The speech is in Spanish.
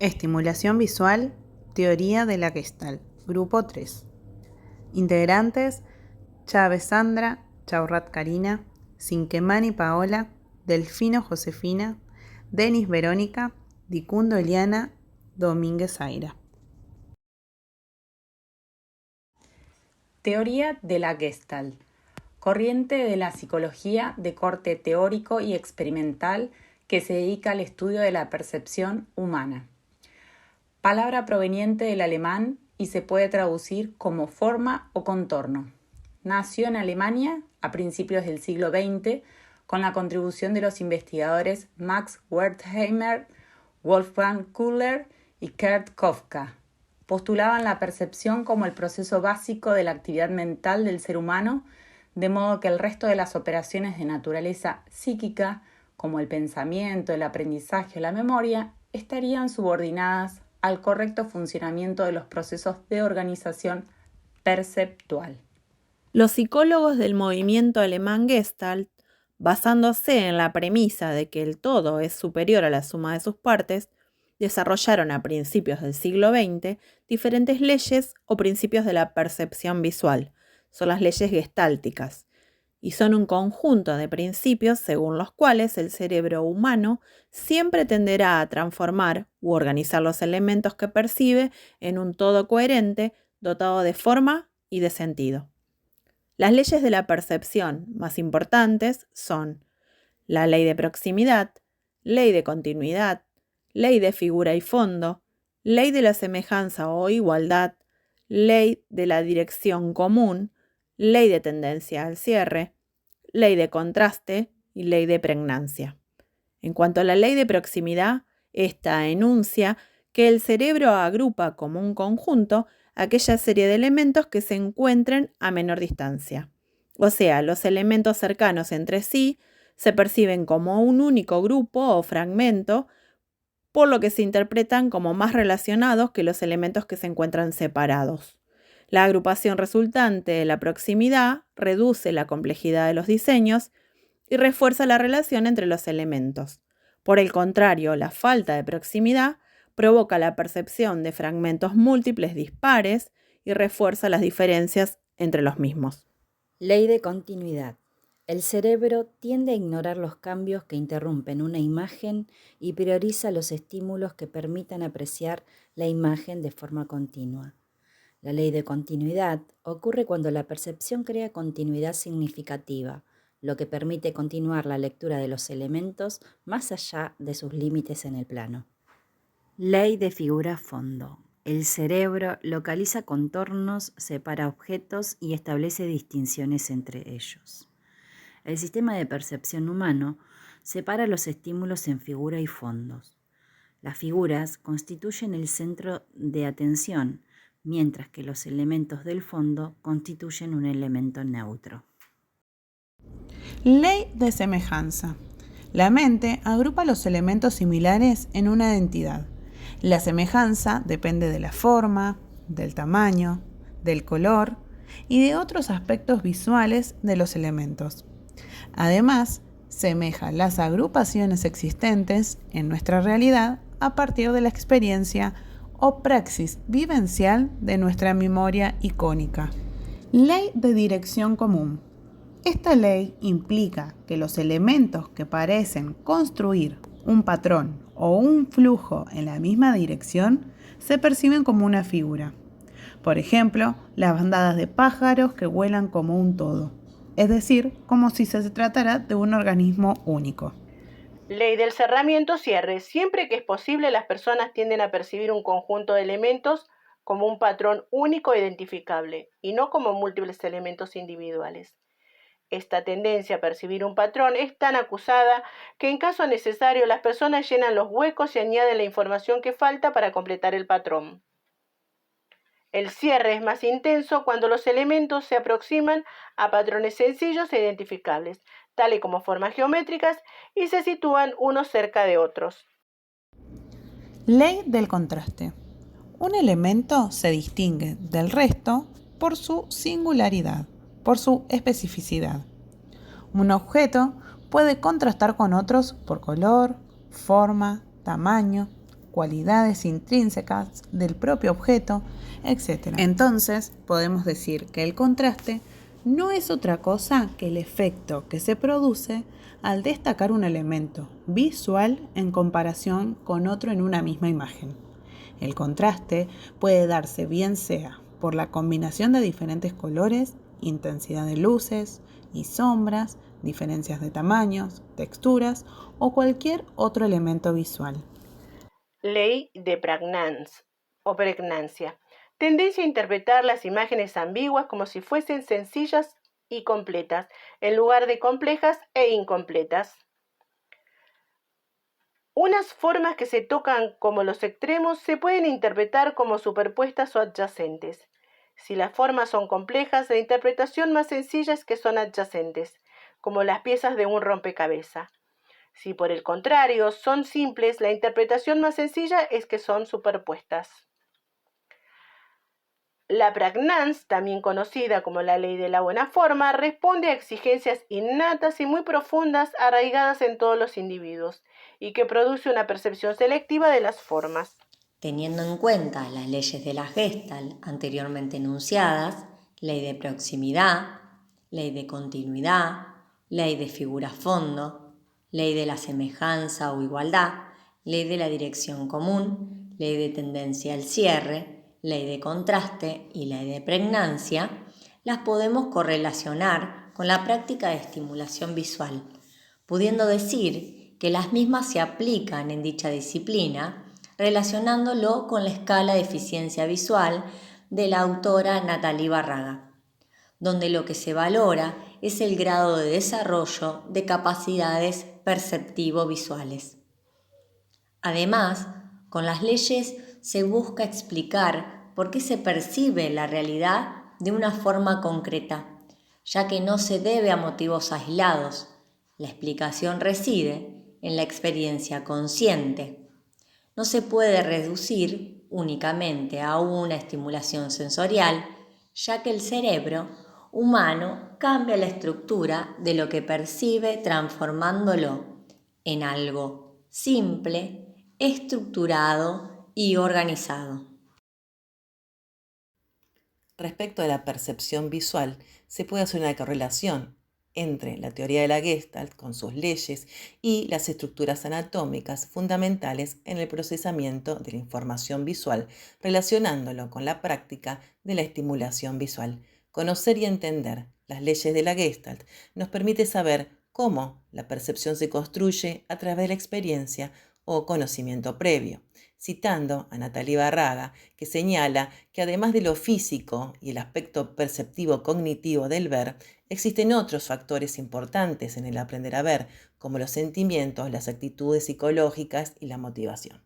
Estimulación visual, teoría de la Gestalt, grupo 3. Integrantes: Chávez Sandra, Chaurrat Karina, Cinquemani Paola, Delfino Josefina, Denis Verónica, Dicundo Eliana, Domínguez Zaira. Teoría de la Gestalt, corriente de la psicología de corte teórico y experimental que se dedica al estudio de la percepción humana. Palabra proveniente del alemán y se puede traducir como forma o contorno. Nació en Alemania a principios del siglo XX con la contribución de los investigadores Max Wertheimer, Wolfgang Köhler y Kurt Kofka. Postulaban la percepción como el proceso básico de la actividad mental del ser humano, de modo que el resto de las operaciones de naturaleza psíquica, como el pensamiento, el aprendizaje o la memoria, estarían subordinadas al correcto funcionamiento de los procesos de organización perceptual. Los psicólogos del movimiento alemán Gestalt, basándose en la premisa de que el todo es superior a la suma de sus partes, desarrollaron a principios del siglo XX diferentes leyes o principios de la percepción visual. Son las leyes gestálticas, y son un conjunto de principios según los cuales el cerebro humano siempre tenderá a transformar u organizar los elementos que percibe en un todo coherente, dotado de forma y de sentido. Las leyes de la percepción más importantes son la ley de proximidad, ley de continuidad, ley de figura y fondo, ley de la semejanza o igualdad, ley de la dirección común, ley de tendencia al cierre, ley de contraste y ley de pregnancia. En cuanto a la ley de proximidad, esta enuncia que el cerebro agrupa como un conjunto aquella serie de elementos que se encuentren a menor distancia. O sea, los elementos cercanos entre sí se perciben como un único grupo o fragmento, por lo que se interpretan como más relacionados que los elementos que se encuentran separados. La agrupación resultante de la proximidad reduce la complejidad de los diseños y refuerza la relación entre los elementos. Por el contrario, la falta de proximidad provoca la percepción de fragmentos múltiples dispares y refuerza las diferencias entre los mismos. Ley de continuidad. El cerebro tiende a ignorar los cambios que interrumpen una imagen y prioriza los estímulos que permitan apreciar la imagen de forma continua. La ley de continuidad ocurre cuando la percepción crea continuidad significativa, lo que permite continuar la lectura de los elementos más allá de sus límites en el plano. Ley de figura-fondo. El cerebro localiza contornos, separa objetos y establece distinciones entre ellos. El sistema de percepción humano separa los estímulos en figura y fondos. Las figuras constituyen el centro de atención, mientras que los elementos del fondo constituyen un elemento neutro. Ley de semejanza. La mente agrupa los elementos similares en una entidad. La semejanza depende de la forma, del tamaño, del color y de otros aspectos visuales de los elementos. Además, semeja las agrupaciones existentes en nuestra realidad a partir de la experiencia o praxis vivencial de nuestra memoria icónica. Ley de dirección común. Esta ley implica que los elementos que parecen construir un patrón o un flujo en la misma dirección se perciben como una figura. Por ejemplo, las bandadas de pájaros que vuelan como un todo, es decir, como si se tratara de un organismo único. Ley del cerramiento-cierre. Siempre que es posible, las personas tienden a percibir un conjunto de elementos como un patrón único e identificable, y no como múltiples elementos individuales. Esta tendencia a percibir un patrón es tan acusada que en caso necesario las personas llenan los huecos y añaden la información que falta para completar el patrón. El cierre es más intenso cuando los elementos se aproximan a patrones sencillos e identificables, tales como formas geométricas, y se sitúan unos cerca de otros. Ley del contraste. Un elemento se distingue del resto por su singularidad, por su especificidad. Un objeto puede contrastar con otros por color, forma, tamaño, cualidades intrínsecas del propio objeto, etc. Entonces, podemos decir que el contraste no es otra cosa que el efecto que se produce al destacar un elemento visual en comparación con otro en una misma imagen. El contraste puede darse bien sea por la combinación de diferentes colores, intensidad de luces y sombras, diferencias de tamaños, texturas o cualquier otro elemento visual. Ley de Pragnanz o pregnancia. Tendencia a interpretar las imágenes ambiguas como si fuesen sencillas y completas, en lugar de complejas e incompletas. Unas formas que se tocan como los extremos se pueden interpretar como superpuestas o adyacentes. Si las formas son complejas, la interpretación más sencilla es que son adyacentes, como las piezas de un rompecabezas. Si por el contrario son simples, la interpretación más sencilla es que son superpuestas. La Pragnanz, también conocida como la ley de la buena forma, responde a exigencias innatas y muy profundas arraigadas en todos los individuos y que produce una percepción selectiva de las formas. Teniendo en cuenta las leyes de la Gestalt anteriormente enunciadas, ley de proximidad, ley de continuidad, ley de figura-fondo, ley de la semejanza o igualdad, ley de la dirección común, ley de tendencia al cierre, ley de contraste y ley de pregnancia, las podemos correlacionar con la práctica de estimulación visual, pudiendo decir que las mismas se aplican en dicha disciplina, relacionándolo con la escala de eficiencia visual de la autora Nathalie Barraga, donde lo que se valora es el grado de desarrollo de capacidades perceptivo-visuales. Además, con las leyes se busca explicar por qué se percibe la realidad de una forma concreta, ya que no se debe a motivos aislados. La explicación reside en la experiencia consciente. No se puede reducir únicamente a una estimulación sensorial, ya que el cerebro humano cambia la estructura de lo que percibe transformándolo en algo simple, estructurado y organizado. Respecto a la percepción visual, se puede hacer una correlación entre la teoría de la Gestalt con sus leyes y las estructuras anatómicas fundamentales en el procesamiento de la información visual, relacionándolo con la práctica de la estimulación visual. Conocer y entender las leyes de la Gestalt nos permite saber cómo la percepción se construye a través de la experiencia o conocimiento previo, citando a Nathalie Barraga, que señala que además de lo físico y el aspecto perceptivo cognitivo del ver, existen otros factores importantes en el aprender a ver, como los sentimientos, las actitudes psicológicas y la motivación.